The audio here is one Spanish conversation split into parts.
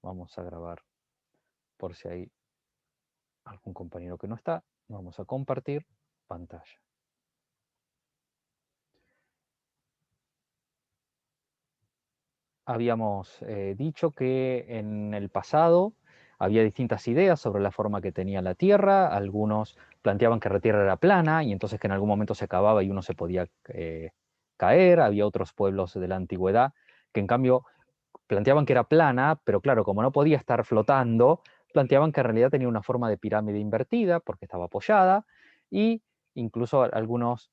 Vamos a grabar por si hay algún compañero que no está. Vamos a compartir pantalla. Habíamos dicho que en el pasado había distintas ideas sobre la forma que tenía la Tierra. Algunos planteaban que la Tierra era plana y entonces que en algún momento se acababa y uno se podía caer. Había otros pueblos de la antigüedad que en cambio planteaban que era plana, pero claro, como no podía estar flotando, planteaban que en realidad tenía una forma de pirámide invertida porque estaba apoyada, y incluso algunos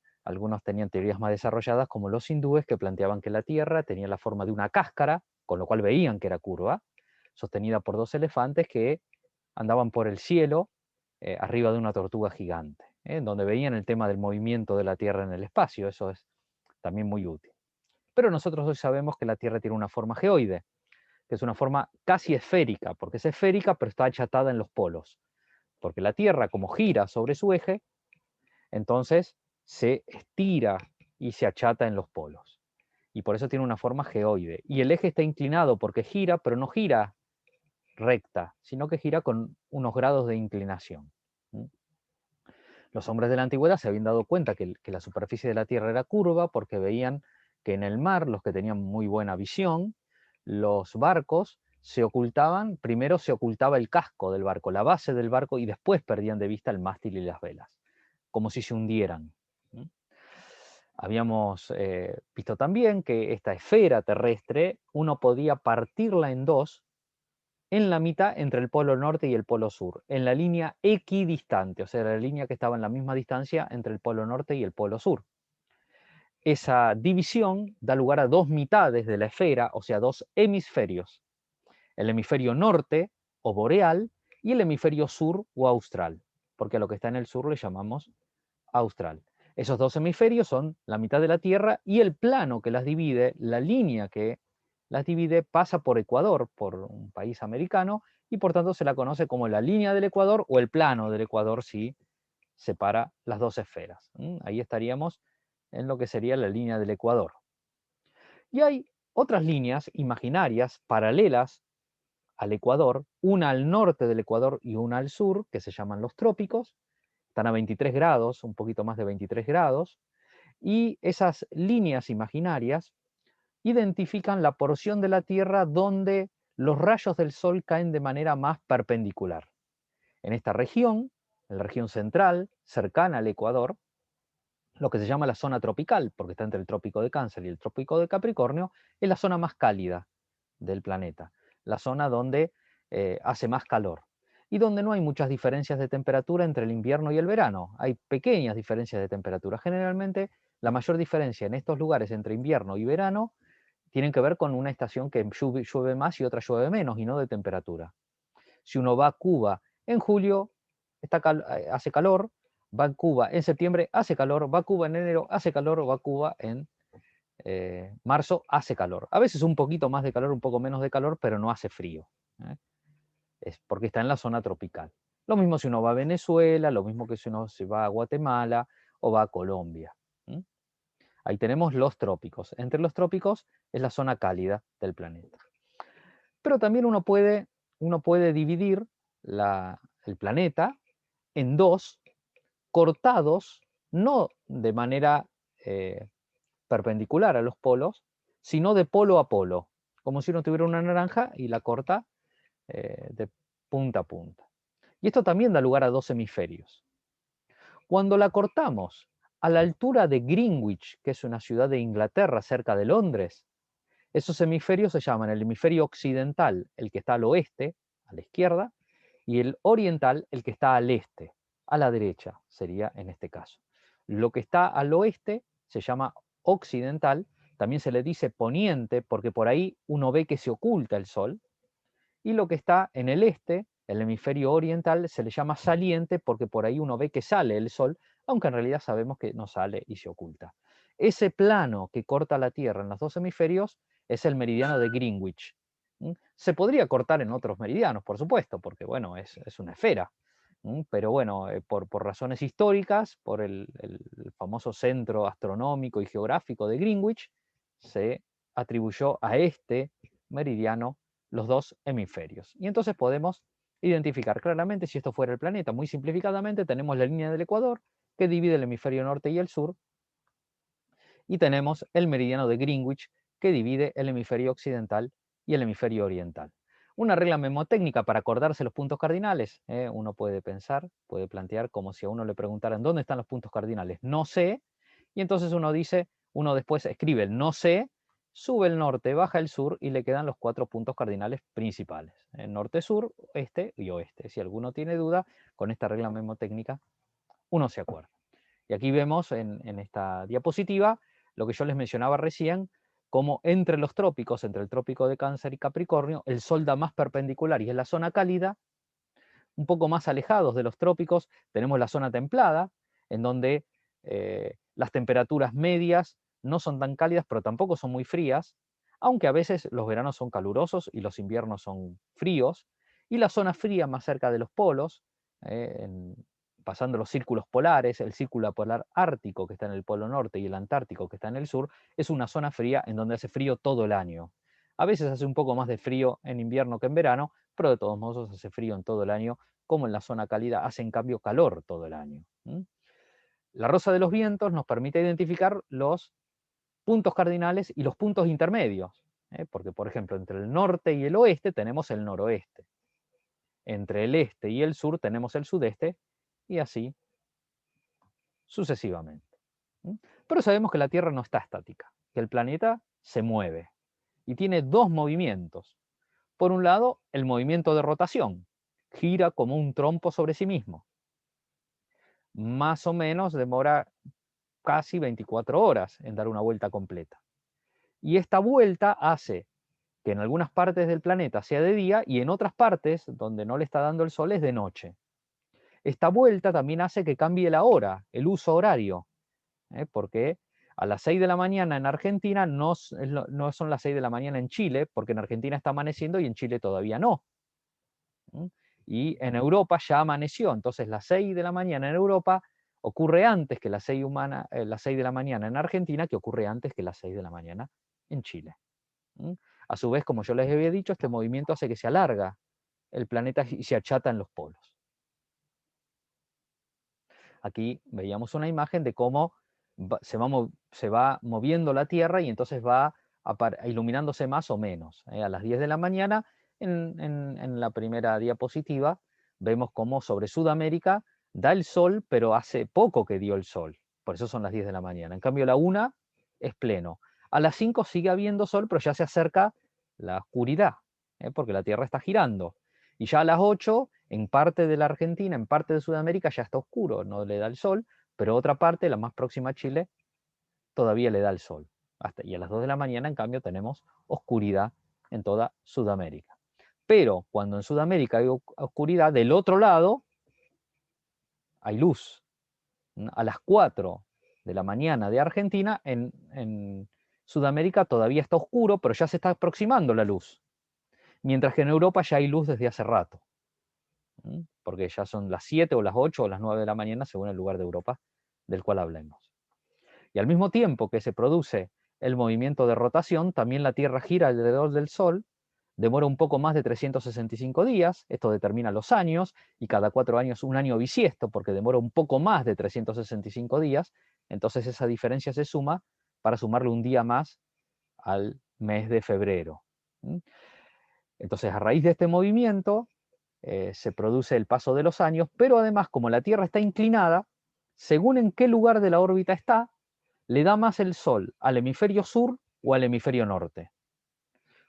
tenían teorías más desarrolladas, como los hindúes, que planteaban que la Tierra tenía la forma de una cáscara, con lo cual veían que era curva, sostenida por dos elefantes que andaban por el cielo arriba de una tortuga gigante, donde veían el tema del movimiento de la Tierra en el espacio. Eso es también muy útil. Pero nosotros hoy sabemos que la Tierra tiene una forma geoide, que es una forma casi esférica, porque es esférica pero está achatada en los polos, porque la Tierra, como gira sobre su eje, entonces se estira y se achata en los polos. Y por eso tiene una forma geoide. Y el eje está inclinado porque gira, pero no gira recta, sino que gira con unos grados de inclinación. Los hombres de la antigüedad se habían dado cuenta que la superficie de la Tierra era curva porque veían que en el mar, los que tenían muy buena visión, los barcos se ocultaban, primero se ocultaba el casco del barco, la base del barco, y después perdían de vista el mástil y las velas, como si se hundieran. Habíamos visto también que esta esfera terrestre uno podía partirla en dos, en la mitad entre el polo norte y el polo sur, en la línea equidistante, o sea, la línea que estaba en la misma distancia entre el polo norte y el polo sur. Esa división da lugar a dos mitades de la esfera, o sea, dos hemisferios: el hemisferio norte o boreal y el hemisferio sur o austral, porque a lo que está en el sur le llamamos austral. Esos dos hemisferios son la mitad de la Tierra, y el plano que las divide, la línea que las divide, pasa por Ecuador, por un país americano, y por tanto se la conoce como la línea del Ecuador o el plano del Ecuador si separa las dos esferas. Ahí estaríamos en lo que sería la línea del Ecuador. Y hay otras líneas imaginarias paralelas al Ecuador, una al norte del Ecuador y una al sur, que se llaman los trópicos. Están a 23 grados, un poquito más de 23 grados, y esas líneas imaginarias identifican la porción de la Tierra donde los rayos del Sol caen de manera más perpendicular. En esta región, en la región central, cercana al Ecuador, lo que se llama la zona tropical, porque está entre el trópico de Cáncer y el trópico de Capricornio, es la zona más cálida del planeta, la zona donde hace más calor y donde no hay muchas diferencias de temperatura entre el invierno y el verano. Hay pequeñas diferencias de temperatura. Generalmente la mayor diferencia en estos lugares entre invierno y verano tienen que ver con una estación que llueve más y otra llueve menos, y no de temperatura. Si uno va a Cuba en julio, hace calor; va a Cuba en septiembre, hace calor; va a Cuba en enero, hace calor; va a Cuba en marzo, hace calor. A veces un poquito más de calor, un poco menos de calor, pero no hace frío. Es porque está en la zona tropical. Lo mismo si uno va a Venezuela, lo mismo que si uno se va a Guatemala o va a Colombia. Ahí tenemos los trópicos. Entre los trópicos es la zona cálida del planeta. Pero también uno puede dividir el planeta en dos, cortados no de manera perpendicular a los polos, sino de polo a polo, como si uno tuviera una naranja y la corta de punta a punta. Y esto también da lugar a dos hemisferios. Cuando la cortamos a la altura de Greenwich, que es una ciudad de Inglaterra cerca de Londres, esos hemisferios se llaman el hemisferio occidental, el que está al oeste, a la izquierda, y el oriental, el que está al este, a la derecha, sería en este caso. Lo que está al oeste se llama occidental, también se le dice poniente porque por ahí uno ve que se oculta el sol, y lo que está en el este, el hemisferio oriental, se le llama saliente porque por ahí uno ve que sale el sol, aunque en realidad sabemos que no sale y se oculta. Ese plano que corta la Tierra en los dos hemisferios es el meridiano de Greenwich. Se podría cortar en otros meridianos, por supuesto, porque bueno, es una esfera. Pero bueno, por razones históricas, por el famoso centro astronómico y geográfico de Greenwich, se atribuyó a este meridiano los dos hemisferios. Y entonces podemos identificar claramente si esto fuera el planeta. Muy simplificadamente tenemos la línea del Ecuador que divide el hemisferio norte y el sur, y tenemos el meridiano de Greenwich que divide el hemisferio occidental y el hemisferio oriental. Una regla memotécnica para acordarse los puntos cardinales, uno puede pensar, puede plantear como si a uno le preguntaran ¿dónde están los puntos cardinales? No sé, y entonces uno dice, uno después escribe el no sé, sube el norte, baja el sur y le quedan los 4 puntos cardinales principales, norte, sur, este y oeste. Si alguno tiene duda, con esta regla memotécnica uno se acuerda. Y aquí vemos en esta diapositiva lo que yo les mencionaba recién, como entre los trópicos, entre el trópico de Cáncer y Capricornio, el Sol da más perpendicular y es la zona cálida. Un poco más alejados de los trópicos tenemos la zona templada, en donde las temperaturas medias no son tan cálidas, pero tampoco son muy frías, aunque a veces los veranos son calurosos y los inviernos son fríos, y la zona fría más cerca de los polos, pasando los círculos polares, el círculo polar ártico que está en el polo norte y el antártico que está en el sur, es una zona fría en donde hace frío todo el año. A veces hace un poco más de frío en invierno que en verano, pero de todos modos hace frío en todo el año, como en la zona cálida hace en cambio calor todo el año. La rosa de los vientos nos permite identificar los puntos cardinales y los puntos intermedios, porque por ejemplo entre el norte y el oeste tenemos el noroeste, entre el este y el sur tenemos el sudeste, y así sucesivamente. Pero sabemos que la Tierra no está estática, que el planeta se mueve y tiene dos movimientos. Por un lado, el movimiento de rotación, gira como un trompo sobre sí mismo. Más o menos demora casi 24 horas en dar una vuelta completa. Y esta vuelta hace que en algunas partes del planeta sea de día y en otras partes, donde no le está dando el sol, es de noche. Esta vuelta también hace que cambie la hora, el uso horario, porque a las 6 de la mañana en Argentina no son las 6 de la mañana en Chile, porque en Argentina está amaneciendo y en Chile todavía no. Y en Europa ya amaneció, entonces las 6 de la mañana en Europa ocurre antes que las 6 de la mañana en Argentina, que ocurre antes que las 6 de la mañana en Chile. A su vez, como yo les había dicho, este movimiento hace que se alarga el planeta y se achata en los polos. Aquí veíamos una imagen de cómo se va moviendo la Tierra y entonces va iluminándose más o menos. A las 10 de la mañana, en la primera diapositiva, vemos cómo sobre Sudamérica da el sol, pero hace poco que dio el sol. Por eso son las 10 de la mañana. En cambio, la 1 es pleno. A las 5 sigue habiendo sol, pero ya se acerca la oscuridad, porque la Tierra está girando. Y ya a las 8, en parte de la Argentina, en parte de Sudamérica, ya está oscuro, no le da el sol, pero otra parte, la más próxima a Chile, todavía le da el sol. Y a las 2 de la mañana, en cambio, tenemos oscuridad en toda Sudamérica. Pero cuando en Sudamérica hay oscuridad, del otro lado hay luz. A las 4 de la mañana de Argentina, en Sudamérica todavía está oscuro, pero ya se está aproximando la luz. Mientras que en Europa ya hay luz desde hace rato, porque ya son las 7 o las 8 o las 9 de la mañana según el lugar de Europa del cual hablemos. Y al mismo tiempo que se produce el movimiento de rotación, también la Tierra gira alrededor del Sol, demora un poco más de 365 días, esto determina los años, y cada 4 años un año bisiesto, porque demora un poco más de 365 días, entonces esa diferencia se suma para sumarle un día más al mes de febrero. Entonces, a raíz de este movimiento, se produce el paso de los años, pero además, como la Tierra está inclinada, según en qué lugar de la órbita está, le da más el Sol al hemisferio sur o al hemisferio norte.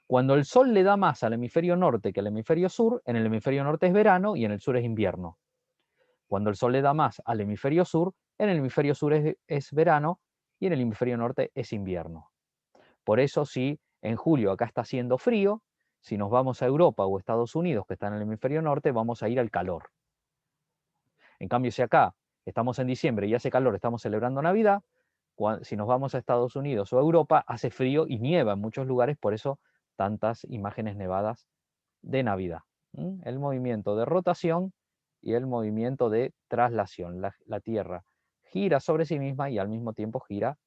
Cuando el Sol le da más al hemisferio norte que al hemisferio sur, en el hemisferio norte es verano y en el sur es invierno. Cuando el Sol le da más al hemisferio sur, en el hemisferio sur es verano y en el hemisferio norte es invierno. Por eso, si en julio acá está haciendo frío, si nos vamos a Europa o Estados Unidos, que están en el hemisferio norte, vamos a ir al calor. En cambio, si acá estamos en diciembre y hace calor, estamos celebrando Navidad, si nos vamos a Estados Unidos o a Europa, hace frío y nieva en muchos lugares, por eso tantas imágenes nevadas de Navidad. El movimiento de rotación y el movimiento de traslación. La Tierra gira sobre sí misma y al mismo tiempo gira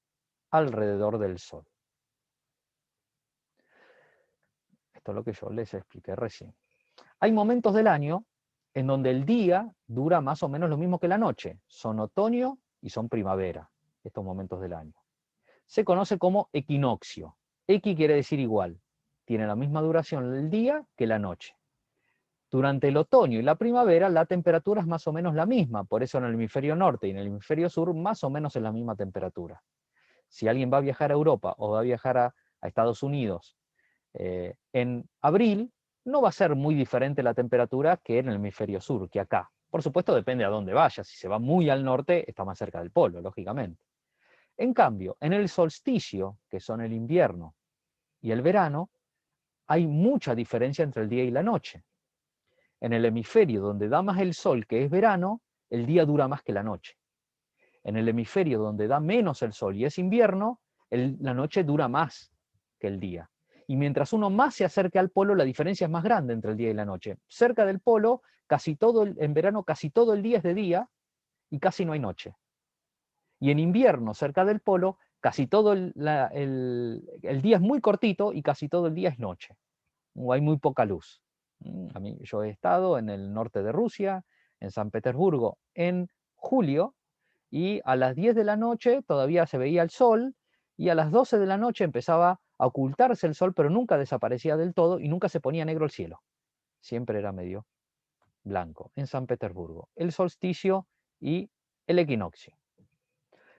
alrededor del Sol. Esto es lo que yo les expliqué recién. Hay momentos del año en donde el día dura más o menos lo mismo que la noche. Son otoño y son primavera, estos momentos del año. Se conoce como equinoccio. Equi quiere decir igual. Tiene la misma duración el día que la noche. Durante el otoño y la primavera la temperatura es más o menos la misma, por eso en el hemisferio norte y en el hemisferio sur más o menos es la misma temperatura. Si alguien va a viajar a Europa o va a viajar a Estados Unidos en abril, no va a ser muy diferente la temperatura que en el hemisferio sur, que acá. Por supuesto depende a dónde vaya, si se va muy al norte está más cerca del polo, lógicamente. En cambio, en el solsticio, que son el invierno y el verano, hay mucha diferencia entre el día y la noche. En el hemisferio donde da más el sol, que es verano, el día dura más que la noche. En el hemisferio donde da menos el sol y es invierno, la noche dura más que el día. Y mientras uno más se acerca al polo, la diferencia es más grande entre el día y la noche. Cerca del polo, en verano casi todo el día es de día y casi no hay noche. Y en invierno, cerca del polo, casi todo el día es muy cortito y casi todo el día es noche. O hay muy poca luz. Yo he estado en el norte de Rusia, en San Petersburgo, en julio, y a las 10 de la noche todavía se veía el sol, y a las 12 de la noche empezaba a ocultarse el sol, pero nunca desaparecía del todo y nunca se ponía negro el cielo. Siempre era medio blanco, en San Petersburgo. El solsticio y el equinoccio.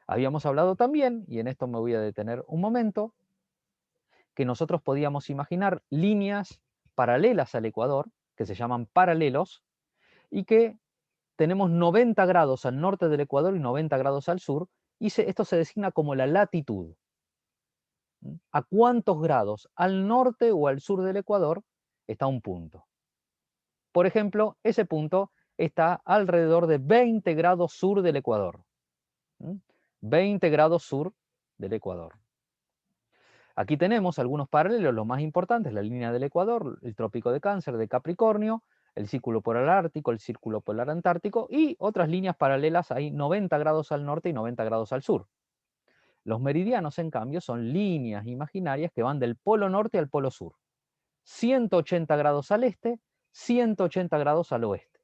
Habíamos hablado también, y en esto me voy a detener un momento, que nosotros podíamos imaginar líneas paralelas al ecuador, que se llaman paralelos, y que tenemos 90 grados al norte del ecuador y 90 grados al sur, y esto se designa como la latitud. ¿A cuántos grados al norte o al sur del ecuador está un punto? Por ejemplo, ese punto está alrededor de 20 grados sur del ecuador. 20 grados sur del ecuador. Aquí tenemos algunos paralelos, los más importantes, la línea del Ecuador, el trópico de Cáncer, de Capricornio, el círculo polar ártico, el círculo polar antártico y otras líneas paralelas hay 90 grados al norte y 90 grados al sur. Los meridianos, en cambio, son líneas imaginarias que van del polo norte al polo sur. 180 grados al este, 180 grados al oeste.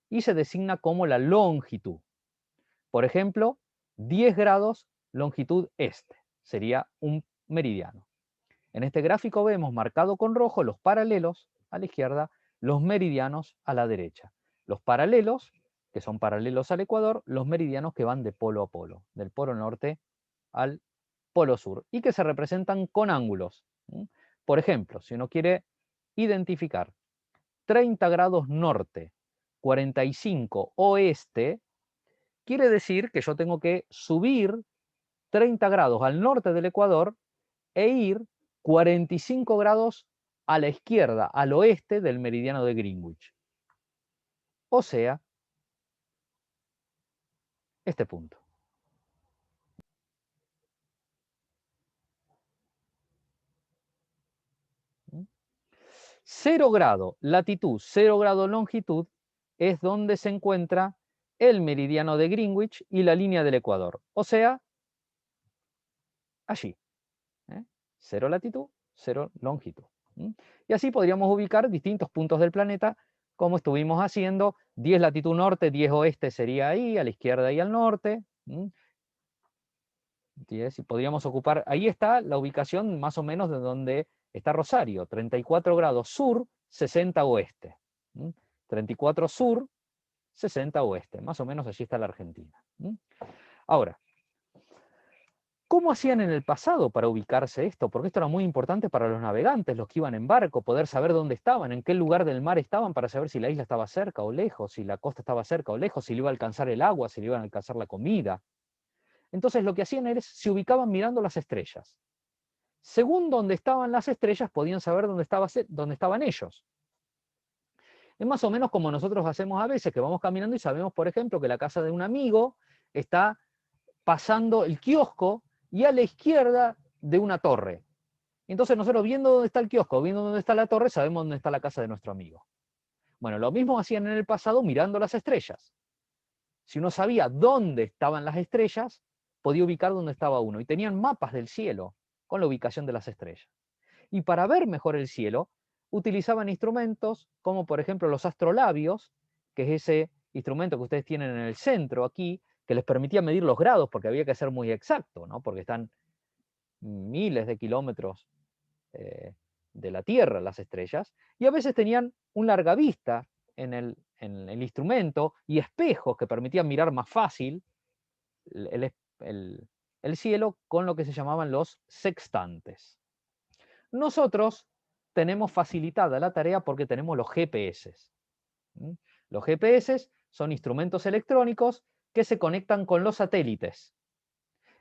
Y se designa como la longitud. Por ejemplo, 10 grados longitud este. Sería un meridiano. En este gráfico vemos marcado con rojo los paralelos a la izquierda, los meridianos a la derecha. Los paralelos, que son paralelos al ecuador, los meridianos que van de polo a polo, del polo norte al polo sur, y que se representan con ángulos. Por ejemplo, si uno quiere identificar 30 grados norte, 45 oeste, quiere decir que yo tengo que subir 30 grados al norte del ecuador e ir 45 grados a la izquierda, al oeste del meridiano de Greenwich. O sea, este punto. 0 grado latitud, 0 grado longitud es donde se encuentra el meridiano de Greenwich y la línea del Ecuador. O sea, allí. 0 latitud, 0 longitud. Y así podríamos ubicar distintos puntos del planeta, como estuvimos haciendo. 10 latitud norte, 10 oeste sería ahí, a la izquierda y al norte. 10, y podríamos ocupar, ahí está la ubicación más o menos de donde está Rosario, 34 grados sur, 60 oeste. 34 sur, 60 oeste, más o menos allí está la Argentina. Ahora, ¿cómo hacían en el pasado para ubicarse esto? Porque esto era muy importante para los navegantes, los que iban en barco, poder saber dónde estaban, en qué lugar del mar estaban, para saber si la isla estaba cerca o lejos, si la costa estaba cerca o lejos, si le iba a alcanzar el agua, si le iban a alcanzar la comida. Entonces lo que hacían era, se ubicaban mirando las estrellas. Según donde estaban las estrellas, podían saber dónde estaban ellos. Es más o menos como nosotros hacemos a veces, que vamos caminando y sabemos, por ejemplo, que la casa de un amigo está pasando el kiosco y a la izquierda de una torre. Entonces nosotros, viendo dónde está el kiosco, viendo dónde está la torre, sabemos dónde está la casa de nuestro amigo. Bueno, lo mismo hacían en el pasado mirando las estrellas. Si uno sabía dónde estaban las estrellas, podía ubicar dónde estaba uno. Y tenían mapas del cielo con la ubicación de las estrellas. Y para ver mejor el cielo, utilizaban instrumentos como por ejemplo los astrolabios, que es ese instrumento que ustedes tienen en el centro aquí, que les permitía medir los grados porque había que ser muy exacto, ¿no? Porque están miles de kilómetros de la Tierra las estrellas, y a veces tenían un largavista en el instrumento y espejos que permitían mirar más fácil el, el, el cielo con lo que se llamaban los sextantes. Nosotros tenemos facilitada la tarea porque tenemos los GPS. Los GPS son instrumentos electrónicos que se conectan con los satélites.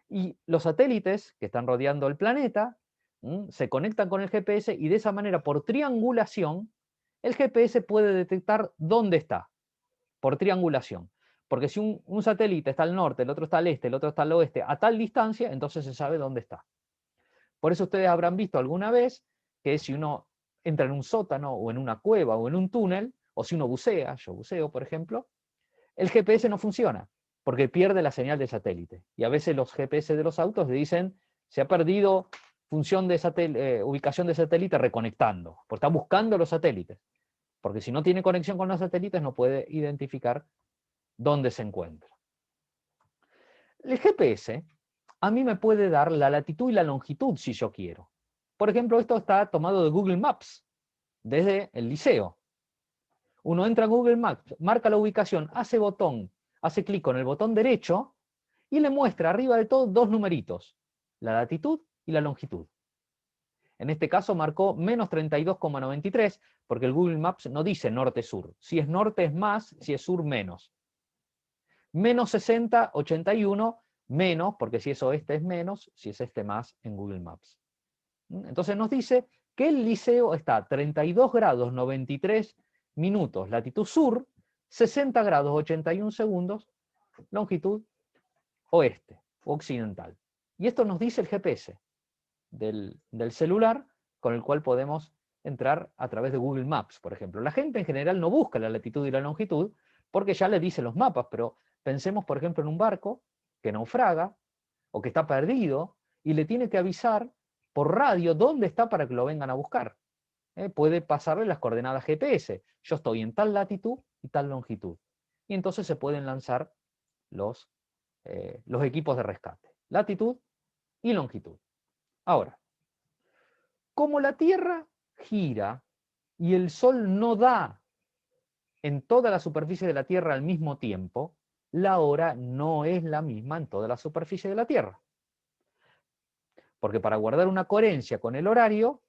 Y los satélites que están rodeando el planeta se conectan con el GPS y de esa manera, por triangulación, el GPS puede detectar dónde está, por triangulación. Porque si un satélite está al norte, el otro está al este, el otro está al oeste, a tal distancia, entonces se sabe dónde está. Por eso ustedes habrán visto alguna vez que si uno entra en un sótano o en una cueva o en un túnel, o si uno bucea, yo buceo por ejemplo, el GPS no funciona porque pierde la señal de satélite. Y a veces los GPS de los autos le dicen, se ha perdido función de ubicación de satélite reconectando, porque está buscando los satélites. Porque si no tiene conexión con los satélites no puede identificar dónde se encuentra. El GPS a mí me puede dar la latitud y la longitud si yo quiero. Por ejemplo, esto está tomado de Google Maps, desde el liceo. Uno entra a Google Maps, marca la ubicación, hace clic con el botón derecho y le muestra arriba de todo dos numeritos, la latitud y la longitud. En este caso marcó menos 32,93 porque el Google Maps no dice norte-sur. Si es norte es más, si es sur menos. Menos 60,81 menos, porque si es oeste es menos, si es este más en Google Maps. Entonces nos dice que el liceo está a 32 grados 93 minutos latitud sur, 60 grados 81 segundos longitud oeste, occidental. Y esto nos dice el GPS del celular con el cual podemos entrar a través de Google Maps, por ejemplo. La gente en general no busca la latitud y la longitud porque ya le dicen los mapas, pero pensemos, por ejemplo, en un barco que naufraga o que está perdido y le tiene que avisar por radio dónde está para que lo vengan a buscar. Puede pasarle las coordenadas GPS. Yo estoy en tal latitud y tal longitud. Y entonces se pueden lanzar los equipos de rescate. Latitud y longitud. Ahora, como la Tierra gira y el Sol no da en toda la superficie de la Tierra al mismo tiempo, la hora no es la misma en toda la superficie de la Tierra. Porque para guardar una coherencia con el horario,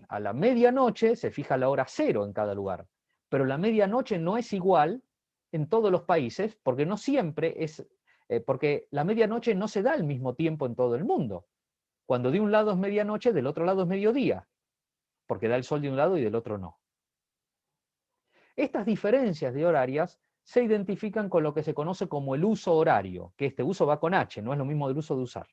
a la medianoche se fija la hora cero en cada lugar. Pero la medianoche no es igual en todos los países, porque no siempre es, porque la medianoche no se da al mismo tiempo en todo el mundo. Cuando de un lado es medianoche, del otro lado es mediodía, porque da el sol de un lado y del otro no. Estas diferencias de horarias se identifican con lo que se conoce como el uso horario, que este uso va con H, no es lo mismo del uso de usar.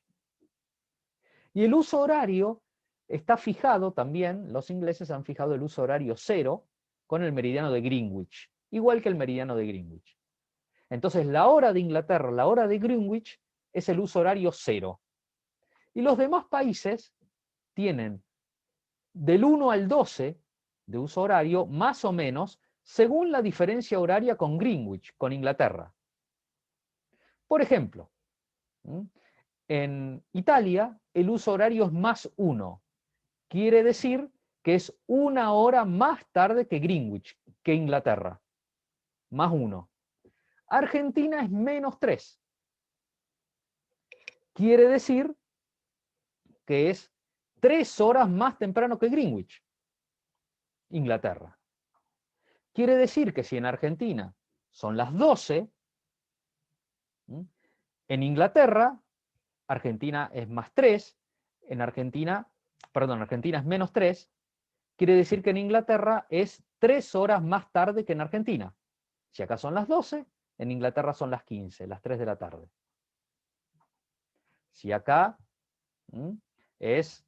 Y el uso horario está fijado también, los ingleses han fijado el uso horario 0 con el meridiano de Greenwich, igual que el meridiano de Greenwich. Entonces la hora de Inglaterra, la hora de Greenwich, es el uso horario 0. Y los demás países tienen del 1 al 12 de uso horario, más o menos, según la diferencia horaria con Greenwich, con Inglaterra. Por ejemplo, en Italia el uso horario es más 1. Quiere decir que es 1 hora más tarde que Greenwich, que Inglaterra. Más 1. Argentina es menos 3. Quiere decir que es 3 horas más temprano que Greenwich, Inglaterra. Quiere decir que si en Argentina son las 12, en Inglaterra, Argentina es más 3, Argentina es menos 3, quiere decir que en Inglaterra es 3 horas más tarde que en Argentina. Si acá son las 12, en Inglaterra son las 15, las 3 de la tarde. Si acá es,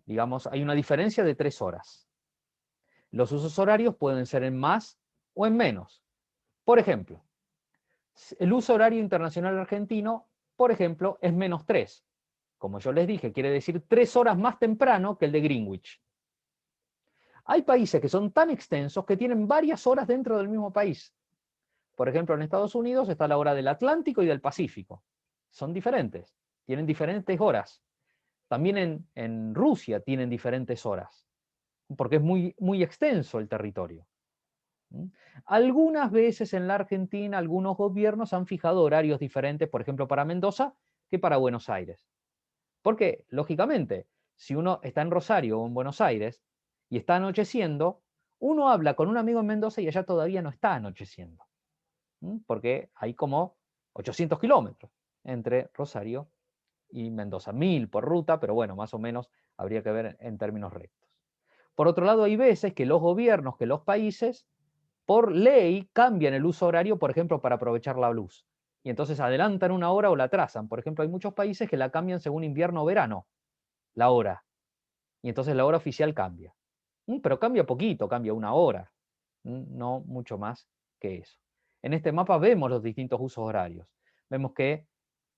digamos, hay una diferencia de 3 horas. Los usos horarios pueden ser en más o en menos. Por ejemplo, el uso horario internacional argentino, por ejemplo, es menos 3. Como yo les dije, quiere decir 3 horas más temprano que el de Greenwich. Hay países que son tan extensos que tienen varias horas dentro del mismo país. Por ejemplo, en Estados Unidos está la hora del Atlántico y del Pacífico. Son diferentes, tienen diferentes horas. También en Rusia tienen diferentes horas, porque es muy, muy extenso el territorio. Algunas veces en la Argentina algunos gobiernos han fijado horarios diferentes, por ejemplo, para Mendoza que para Buenos Aires. Porque, lógicamente, si uno está en Rosario o en Buenos Aires y está anocheciendo, uno habla con un amigo en Mendoza y allá todavía no está anocheciendo. Porque hay como 800 kilómetros entre Rosario y Mendoza. 1000 por ruta, pero bueno, más o menos habría que ver en términos rectos. Por otro lado, hay veces que los gobiernos, que los países, por ley cambian el uso horario, por ejemplo, para aprovechar la luz. Y entonces adelantan una hora o la atrasan. Por ejemplo, hay muchos países que la cambian según invierno o verano, la hora. Y entonces la hora oficial cambia. Pero cambia poquito, cambia una hora. No mucho más que eso. En este mapa vemos los distintos usos horarios. Vemos que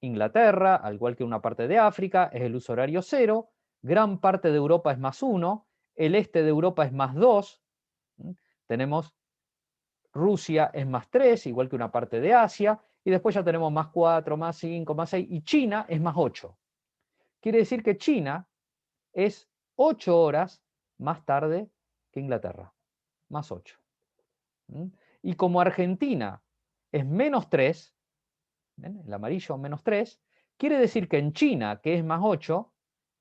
Inglaterra, al igual que una parte de África, es el uso horario 0, gran parte de Europa es +1, el este de Europa es +2, tenemos Rusia es +3, igual que una parte de Asia, y después ya tenemos +4, +5, +6, y China es +8. Quiere decir que China es 8 horas más tarde que Inglaterra, +8. Y como Argentina es -3, ¿ven? El amarillo -3, quiere decir que en China, que es +8,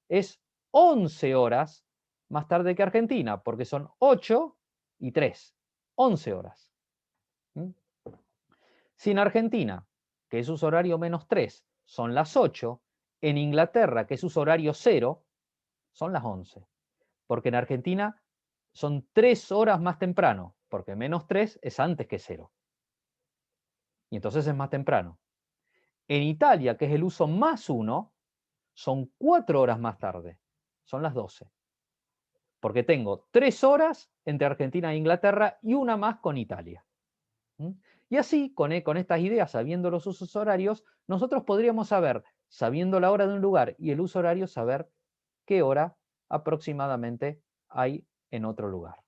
es 11 horas más tarde que Argentina, porque son 8 y 3, 11 horas. Si en Argentina, que es uso horario -3, son las 8, en Inglaterra, que es uso horario 0, son las 11. Porque en Argentina son 3 horas más temprano, porque -3 es antes que 0. Y entonces es más temprano. En Italia, que es el uso +1, son 4 horas más tarde, son las 12. Porque tengo 3 horas entre Argentina e Inglaterra y una más con Italia. Y así, con estas ideas, sabiendo los usos horarios, nosotros podríamos saber, sabiendo la hora de un lugar y el uso horario, saber qué hora aproximadamente hay en otro lugar.